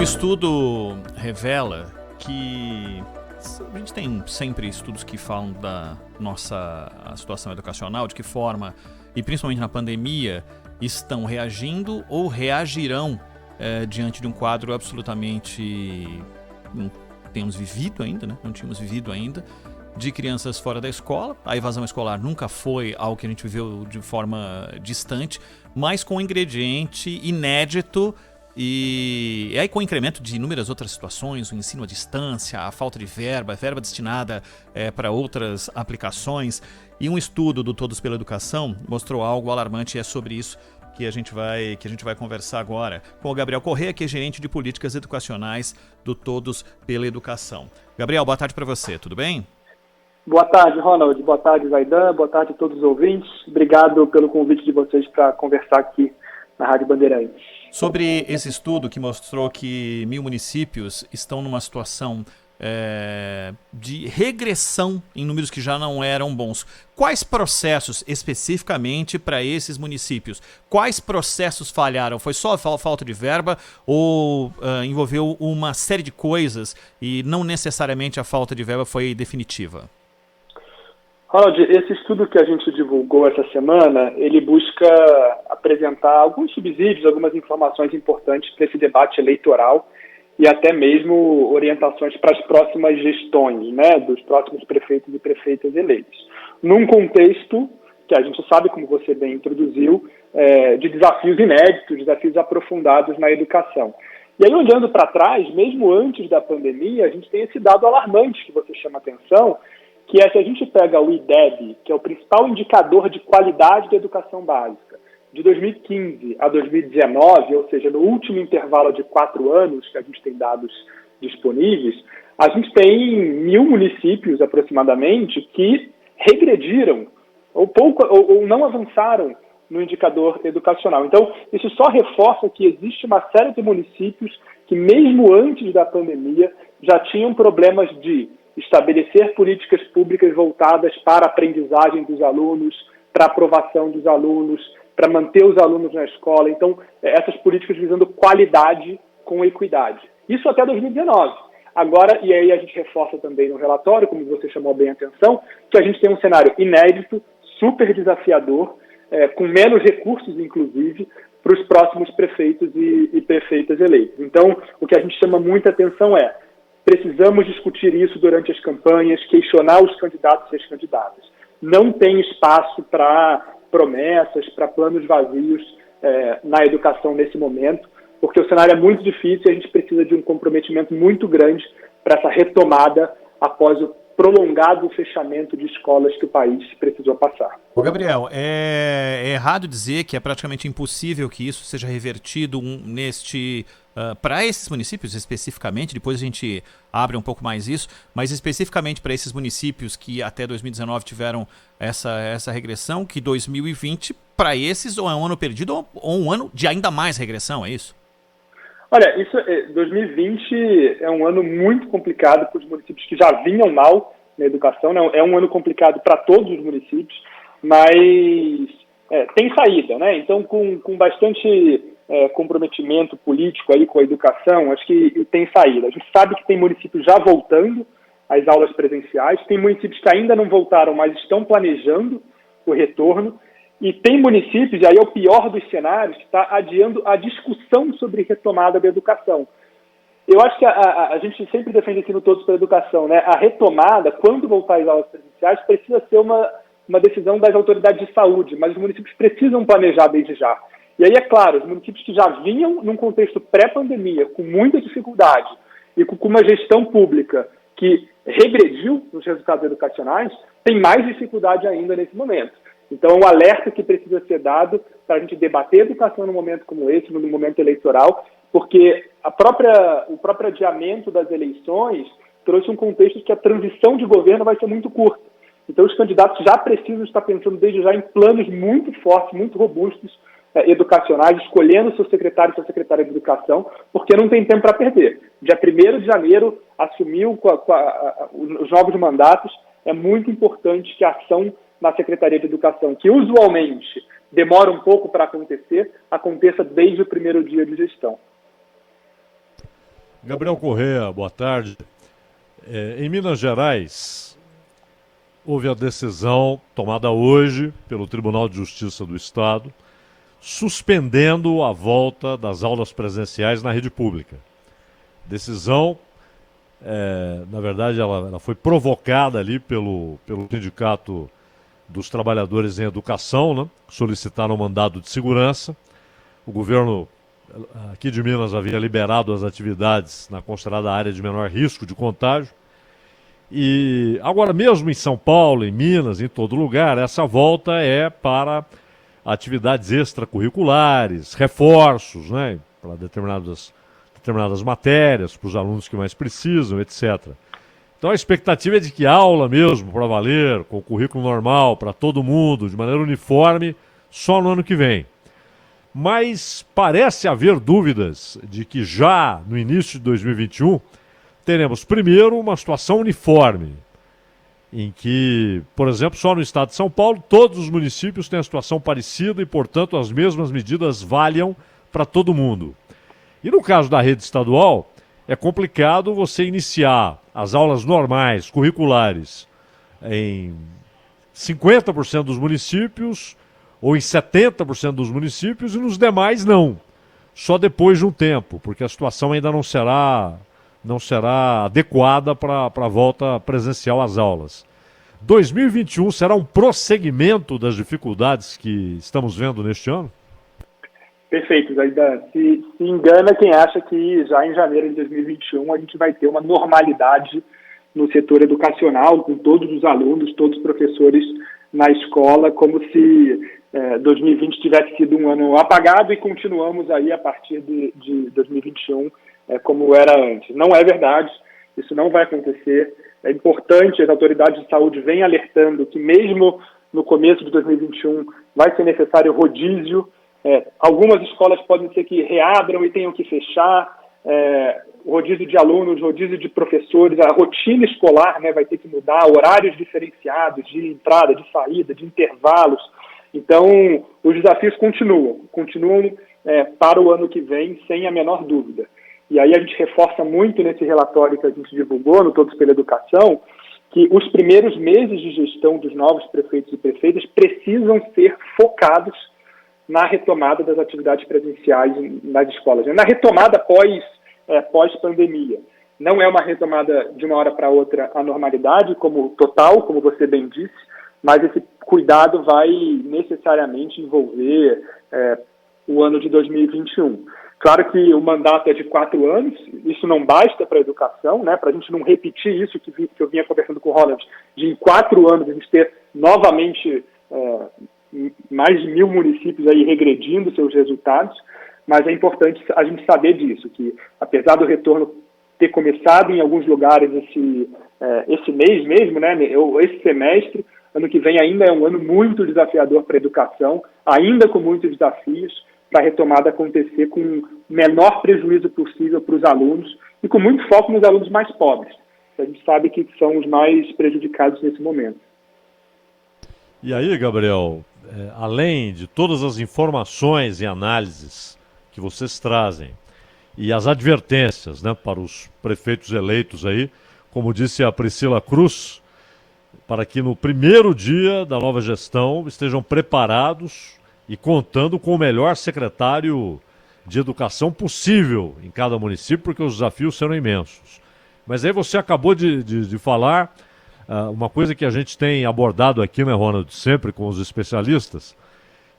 estudo revela que a gente tem sempre estudos que falam da nossa situação educacional, de que forma, e principalmente na pandemia, estão reagindo ou reagirão diante de um quadro absolutamente não temos vivido ainda, né? Não tínhamos vivido ainda, de crianças fora da escola. A evasão escolar nunca foi algo que a gente viveu de forma distante, mas com um ingrediente inédito e aí com o incremento de inúmeras outras situações, o ensino à distância, a falta de verba destinada para outras aplicações. E um estudo do Todos pela Educação mostrou algo alarmante, e é sobre isso que a gente vai conversar agora com o Gabriel Corrêa, que é gerente de políticas educacionais do Todos pela Educação. Gabriel, boa tarde para você, tudo bem? Boa tarde, Ronald. Boa tarde, Zaidan. Boa tarde a todos os ouvintes. Obrigado pelo convite de vocês para conversar aqui na Rádio Bandeirantes. Sobre esse estudo que mostrou que 1.000 municípios estão numa situação de regressão em números que já não eram bons. Quais processos especificamente para esses municípios? Quais processos falharam? Foi só a falta de verba ou envolveu uma série de coisas e não necessariamente a falta de verba foi definitiva? Ronald, esse estudo que a gente divulgou essa semana, ele busca apresentar alguns subsídios, algumas informações importantes para esse debate eleitoral e até mesmo orientações para as próximas gestões, né, dos próximos prefeitos e prefeitas eleitos. Num contexto que a gente sabe, como você bem introduziu, de desafios inéditos, desafios aprofundados na educação. E aí, olhando para trás, mesmo antes da pandemia, a gente tem esse dado alarmante que você chama atenção, que é se a gente pega o IDEB, que é o principal indicador de qualidade da educação básica, de 2015 a 2019, ou seja, no último intervalo de 4 anos que a gente tem dados disponíveis, a gente tem 1.000 municípios aproximadamente que regrediram ou não avançaram no indicador educacional. Então, isso só reforça que existe uma série de municípios que, mesmo antes da pandemia, já tinham problemas de estabelecer políticas públicas voltadas para a aprendizagem dos alunos, para a aprovação dos alunos, para manter os alunos na escola. Então, essas políticas visando qualidade com equidade. Isso até 2019. Agora, e aí a gente reforça também no relatório, como você chamou bem a atenção, que a gente tem um cenário inédito, super desafiador, com menos recursos, inclusive, para os próximos prefeitos e prefeitas eleitos. Então, o que a gente chama muita atenção precisamos discutir isso durante as campanhas, questionar os candidatos e as candidatas. Não tem espaço para promessas, para planos vazios na educação nesse momento, porque o cenário é muito difícil e a gente precisa de um comprometimento muito grande para essa retomada após o prolongado fechamento de escolas que o país precisou passar. Ô Gabriel, é errado dizer que é praticamente impossível que isso seja revertido para esses municípios especificamente, depois a gente abre um pouco mais isso, mas especificamente para esses municípios que até 2019 tiveram essa regressão, que 2020 para esses ou é um ano perdido ou um ano de ainda mais regressão, é isso? Olha, 2020 é um ano muito complicado para os municípios que já vinham mal na educação, né? É um ano complicado para todos os municípios, mas tem saída, né? Então, com bastante comprometimento político aí com a educação, acho que tem saída. A gente sabe que tem municípios já voltando às aulas presenciais, tem municípios que ainda não voltaram, mas estão planejando o retorno, e tem municípios, e aí é o pior dos cenários, que está adiando a discussão sobre retomada da educação. Eu acho que a gente sempre defende aqui no Todos pela Educação, né? A retomada, quando voltar às aulas presenciais, precisa ser uma decisão das autoridades de saúde, mas os municípios precisam planejar desde já. E aí, é claro, os municípios que já vinham num contexto pré-pandemia, com muita dificuldade, e com uma gestão pública que regrediu nos resultados educacionais, tem mais dificuldade ainda nesse momento. Então, o alerta que precisa ser dado para a gente debater educação num momento como esse, no momento eleitoral, porque o próprio adiamento das eleições trouxe um contexto que a transição de governo vai ser muito curta. Então, os candidatos já precisam estar pensando desde já em planos muito fortes, muito robustos, educacionais, escolhendo seu secretário e sua secretária de educação, porque não tem tempo para perder. Dia 1º de janeiro, assumiu os novos mandatos, é muito importante que a ação na Secretaria de Educação, que usualmente demora um pouco para aconteça desde o primeiro dia de gestão. Gabriel Corrêa, boa tarde. Em Minas Gerais, houve a decisão tomada hoje pelo Tribunal de Justiça do Estado, suspendendo a volta das aulas presenciais na rede pública. Decisão, na verdade, ela foi provocada ali pelo Sindicato dos Trabalhadores em Educação, né? Solicitaram um mandado de segurança. O governo aqui de Minas havia liberado as atividades na considerada área de menor risco de contágio. E agora mesmo em São Paulo, em Minas, em todo lugar, essa volta é para atividades extracurriculares, reforços, né, para determinadas matérias, para os alunos que mais precisam, etc. Então a expectativa é de que aula mesmo, para valer, com currículo normal, para todo mundo, de maneira uniforme, só no ano que vem. Mas parece haver dúvidas de que já no início de 2021 teremos primeiro uma situação uniforme, em que, por exemplo, só no estado de São Paulo, todos os municípios têm a situação parecida e, portanto, as mesmas medidas valham para todo mundo. E no caso da rede estadual, é complicado você iniciar as aulas normais, curriculares, em 50% dos municípios ou em 70% dos municípios e nos demais não. Só depois de um tempo, porque a situação ainda não será adequada para a volta presencial às aulas. 2021 será um prosseguimento das dificuldades que estamos vendo neste ano? Perfeito, Zaidan. Se engana quem acha que já em janeiro de 2021 a gente vai ter uma normalidade no setor educacional, com todos os alunos, todos os professores na escola, como se 2020 tivesse sido um ano apagado e continuamos aí a partir de 2021 como era antes. Não é verdade, isso não vai acontecer. É importante, as autoridades de saúde vêm alertando que mesmo no começo de 2021 vai ser necessário rodízio. Algumas escolas podem ser que reabram e tenham que fechar, rodízio de alunos, rodízio de professores, a rotina escolar, né, vai ter que mudar, horários diferenciados de entrada, de saída, de intervalos. Então, os desafios continuam para o ano que vem, sem a menor dúvida. E aí a gente reforça muito nesse relatório que a gente divulgou no Todos pela Educação, que os primeiros meses de gestão dos novos prefeitos e prefeitas precisam ser focados na retomada das atividades presenciais nas escolas, na retomada pós-pandemia. Não é uma retomada de uma hora para outra à normalidade, como você bem disse, mas esse cuidado vai necessariamente envolver o ano de 2021. Claro que o mandato é de 4 anos, isso não basta para a educação, né, para a gente não repetir isso que eu vinha conversando com o Roland, de em 4 anos a gente ter novamente mais de 1.000 municípios aí regredindo seus resultados, mas é importante a gente saber disso, que apesar do retorno ter começado em alguns lugares esse mês mesmo, né, esse semestre, ano que vem ainda é um ano muito desafiador para a educação, ainda com muitos desafios, para a retomada acontecer com o menor prejuízo possível para os alunos e com muito foco nos alunos mais pobres. A gente sabe que são os mais prejudicados nesse momento. E aí, Gabriel, além de todas as informações e análises que vocês trazem e as advertências, né, para os prefeitos eleitos aí, como disse a Priscila Cruz, para que no primeiro dia da nova gestão estejam preparados e contando com o melhor secretário de educação possível em cada município, porque os desafios serão imensos. Mas aí você acabou de falar uma coisa que a gente tem abordado aqui, né, Ronald, sempre com os especialistas,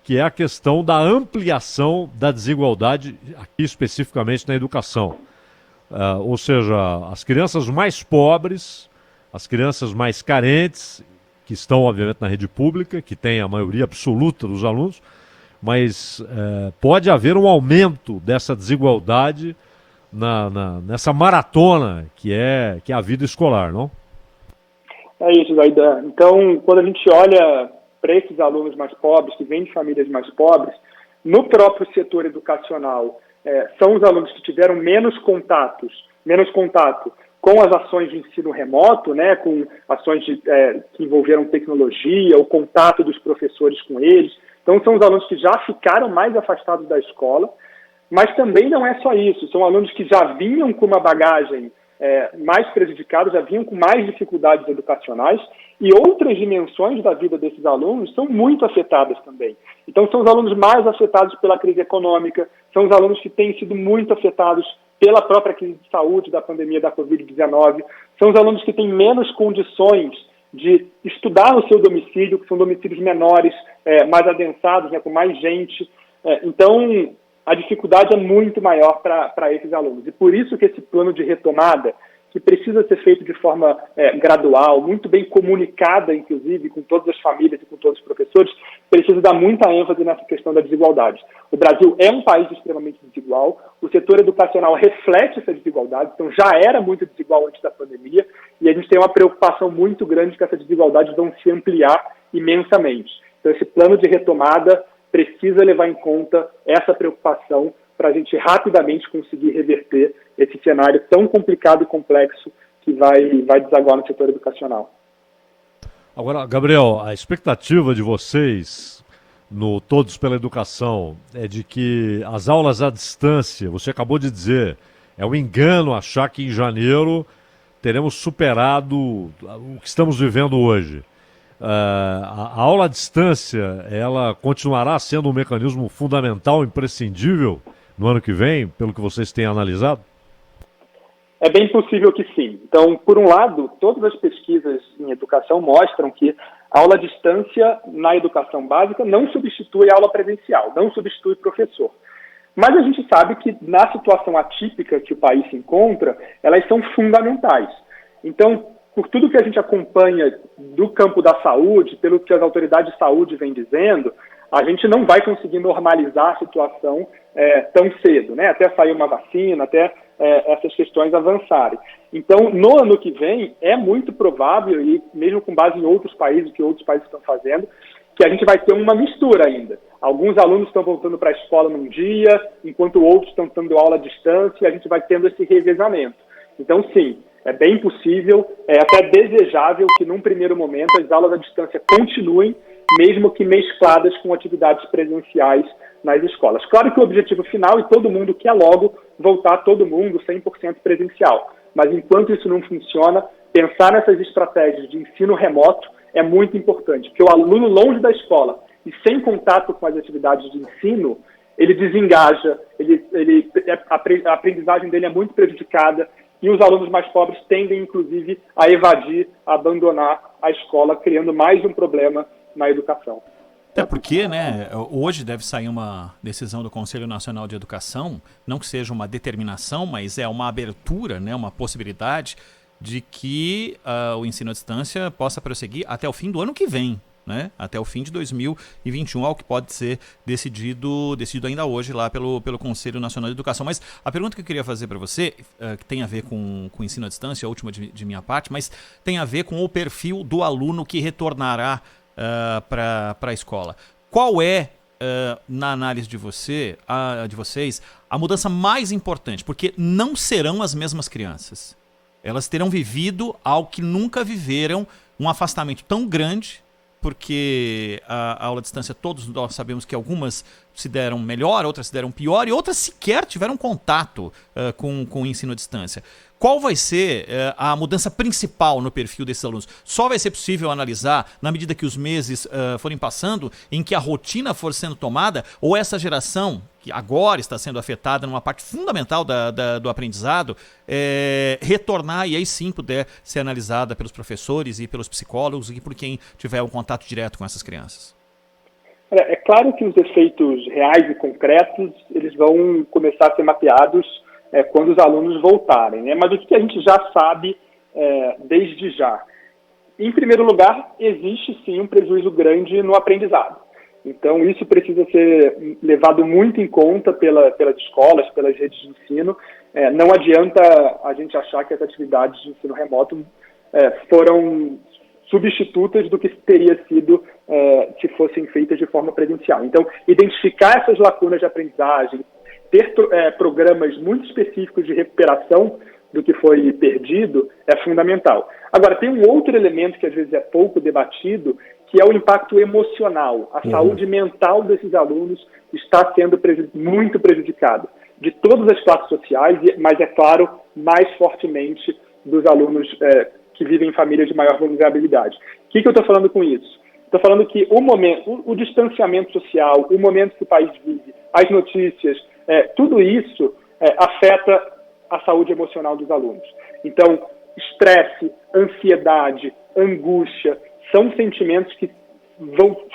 que é a questão da ampliação da desigualdade, aqui especificamente na educação. Ou seja, as crianças mais pobres, as crianças mais carentes, que estão, obviamente, na rede pública, que tem a maioria absoluta dos alunos, mas pode haver um aumento dessa desigualdade nessa maratona que é a vida escolar, não? É isso, Zaidan. Então, quando a gente olha para esses alunos mais pobres, que vêm de famílias mais pobres, no próprio setor educacional, são os alunos que tiveram menos contato com as ações de ensino remoto, né, com ações que envolveram tecnologia, o contato dos professores com eles. Então, são os alunos que já ficaram mais afastados da escola. Mas também não é só isso, são alunos que já vinham com uma bagagem mais prejudicada, já vinham com mais dificuldades educacionais, e outras dimensões da vida desses alunos são muito afetadas também. Então, são os alunos mais afetados pela crise econômica, são os alunos que têm sido muito afetados pela própria crise de saúde da pandemia da Covid-19, são os alunos que têm menos condições de estudar no seu domicílio, que são domicílios menores, mais adensados, com mais gente. Então, a dificuldade é muito maior para esses alunos. E por isso que esse plano de retomada, que precisa ser feito de forma gradual, muito bem comunicada, inclusive, com todas as famílias e com todos os professores, precisa dar muita ênfase nessa questão da desigualdade. O Brasil é um país extremamente desigual, o setor educacional reflete essa desigualdade, então já era muito desigual antes da pandemia, e a gente tem uma preocupação muito grande que essas desigualdades vão se ampliar imensamente. Então, esse plano de retomada precisa levar em conta essa preocupação para a gente rapidamente conseguir reverter esse cenário tão complicado e complexo que vai desaguar no setor educacional. Agora, Gabriel, a expectativa de vocês no Todos pela Educação é de que as aulas à distância, você acabou de dizer, é um engano achar que em janeiro teremos superado o que estamos vivendo hoje. A aula à distância, ela continuará sendo um mecanismo fundamental, imprescindível no ano que vem, pelo que vocês têm analisado? É bem possível que sim. Então, por um lado, todas as pesquisas em educação mostram que a aula à distância na educação básica não substitui a aula presencial, não substitui professor. Mas a gente sabe que na situação atípica que o país se encontra, elas são fundamentais. Então, por tudo que a gente acompanha do campo da saúde, pelo que as autoridades de saúde vêm dizendo, a gente não vai conseguir normalizar a situação tão cedo, né? Até sair uma vacina, até essas questões avançarem. Então, no ano que vem, é muito provável, e mesmo com base em outros países, que outros países estão fazendo, que a gente vai ter uma mistura ainda. Alguns alunos estão voltando para a escola num dia, enquanto outros estão dando aula à distância, e a gente vai tendo esse revezamento. Então, sim, é bem possível, é até desejável que, num primeiro momento, as aulas à distância continuem, mesmo que mescladas com atividades presenciais nas escolas. Claro que o objetivo final, e todo mundo quer logo voltar todo mundo 100% presencial. Mas enquanto isso não funciona, pensar nessas estratégias de ensino remoto é muito importante, porque o aluno longe da escola e sem contato com as atividades de ensino, ele desengaja, a aprendizagem dele é muito prejudicada, e os alunos mais pobres tendem, inclusive, a evadir, a abandonar a escola, criando mais um problema na educação. Até porque, né, hoje deve sair uma decisão do Conselho Nacional de Educação, não que seja uma determinação, mas é uma abertura, né, uma possibilidade de que o ensino à distância possa prosseguir até o fim do ano que vem, né, até o fim de 2021, ao que pode ser decidido ainda hoje lá pelo Conselho Nacional de Educação. Mas a pergunta que eu queria fazer para você, que tem a ver com o ensino à distância, a última de minha parte, mas tem a ver com o perfil do aluno que retornará para a escola. Qual é, na análise de vocês, a mudança mais importante? Porque não serão as mesmas crianças. Elas terão vivido algo que nunca viveram, um afastamento tão grande, porque a aula à distância, todos nós sabemos que algumas se deram melhor, outras se deram pior, e outras sequer tiveram contato com o ensino à distância. Qual vai ser a mudança principal no perfil desses alunos? Só vai ser possível analisar na medida que os meses forem passando, em que a rotina for sendo tomada, ou essa geração, que agora está sendo afetada numa parte fundamental do aprendizado, retornar e aí sim puder ser analisada pelos professores e pelos psicólogos e por quem tiver um contato direto com essas crianças? É claro que os efeitos reais e concretos, eles vão começar a ser mapeados quando os alunos voltarem, né? Mas o que a gente já sabe desde já? Em primeiro lugar, existe sim um prejuízo grande no aprendizado. Então, isso precisa ser levado muito em conta pelas escolas, pelas redes de ensino. Não adianta a gente achar que as atividades de ensino remoto foram substitutas do que teria sido se fossem feitas de forma presencial. Então, identificar essas lacunas de aprendizagem, ter programas muito específicos de recuperação do que foi perdido é fundamental. Agora, tem um outro elemento que às vezes é pouco debatido, que é o impacto emocional. A saúde mental desses alunos está sendo muito prejudicada. de todas as classes sociais, mas, é claro, mais fortemente dos alunos que vivem em famílias de maior vulnerabilidade. O que eu estou falando com isso? Estou falando que o distanciamento social, o momento que o país vive, as notícias, tudo isso afeta a saúde emocional dos alunos. Então, estresse, ansiedade, angústia, são sentimentos que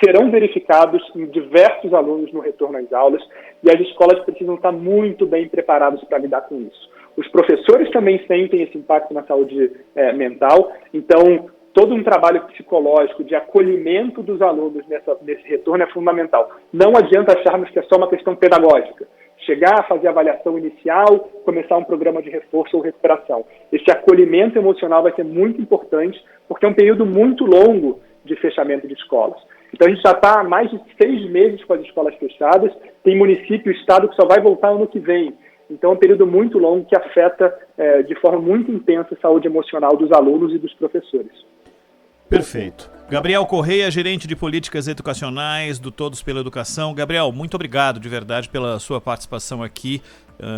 serão verificados em diversos alunos no retorno às aulas, e as escolas precisam estar muito bem preparadas para lidar com isso. Os professores também sentem esse impacto na saúde mental, então todo um trabalho psicológico de acolhimento dos alunos nesse retorno é fundamental. Não adianta acharmos que é só uma questão pedagógica. Chegar a fazer a avaliação inicial, começar um programa de reforço ou recuperação. Esse acolhimento emocional vai ser muito importante, porque é um período muito longo de fechamento de escolas. Então, a gente já está há mais de 6 meses com as escolas fechadas, tem município e estado que só vai voltar ano que vem. Então, é um período muito longo que afeta de forma muito intensa a saúde emocional dos alunos e dos professores. Perfeito. Gabriel Correia, gerente de políticas educacionais do Todos pela Educação. Gabriel, muito obrigado de verdade pela sua participação aqui.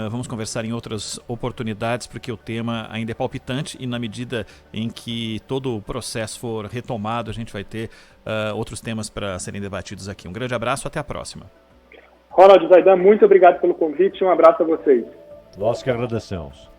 Vamos conversar em outras oportunidades, porque o tema ainda é palpitante e na medida em que todo o processo for retomado, a gente vai ter outros temas para serem debatidos aqui. Um grande abraço, até a próxima. Ronald Zaidan, muito obrigado pelo convite e um abraço a vocês. Nós que agradecemos.